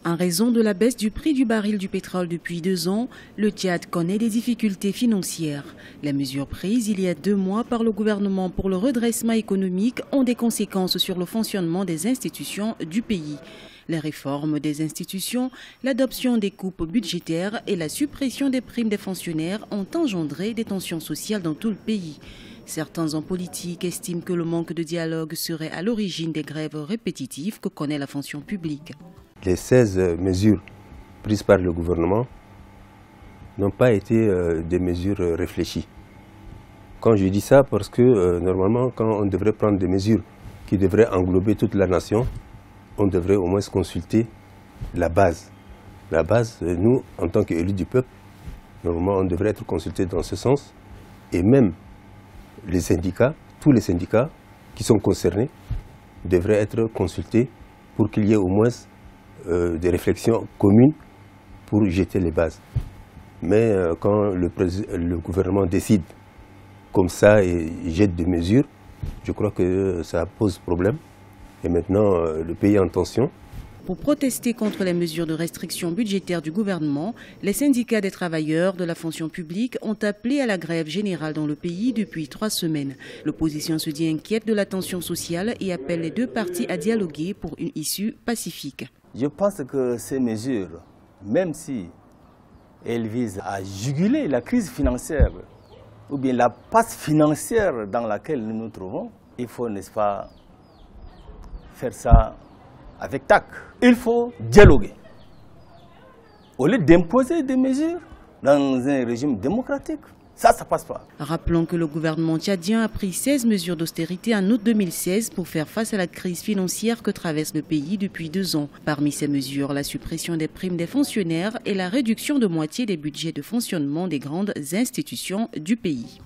En raison de la baisse du prix du baril du pétrole depuis 2 ans, le Tchad connaît des difficultés financières. Les mesures prises il y a 2 mois par le gouvernement pour le redressement économique ont des conséquences sur le fonctionnement des institutions du pays. Les réformes des institutions, l'adoption des coupes budgétaires et la suppression des primes des fonctionnaires ont engendré des tensions sociales dans tout le pays. Certains hommes politiques estiment que le manque de dialogue serait à l'origine des grèves répétitives que connaît la fonction publique. Les 16 mesures prises par le gouvernement n'ont pas été des mesures réfléchies. Quand je dis ça, parce que normalement, quand on devrait prendre des mesures qui devraient englober toute la nation, on devrait au moins consulter la base. La base, nous, en tant qu'élus du peuple, normalement, on devrait être consultés dans ce sens. Et même les syndicats, tous les syndicats qui sont concernés, devraient être consultés pour qu'il y ait au moins des réflexions communes pour jeter les bases. Mais quand le gouvernement décide comme ça et jette des mesures, je crois que ça pose problème. Et maintenant, le pays est en tension. Pour protester contre les mesures de restriction budgétaire du gouvernement, les syndicats des travailleurs de la fonction publique ont appelé à la grève générale dans le pays depuis 3 semaines. L'opposition se dit inquiète de la tension sociale et appelle les deux parties à dialoguer pour une issue pacifique. Je pense que ces mesures, même si elles visent à juguler la crise financière ou bien la passe financière dans laquelle nous nous trouvons, il faut, n'est-ce pas, faire ça avec tact. Il faut dialoguer. Au lieu d'imposer des mesures dans un régime démocratique, ça passe pas. Rappelons que le gouvernement tchadien a pris 16 mesures d'austérité en août 2016 pour faire face à la crise financière que traverse le pays depuis 2 ans. Parmi ces mesures, la suppression des primes des fonctionnaires et la réduction de moitié des budgets de fonctionnement des grandes institutions du pays.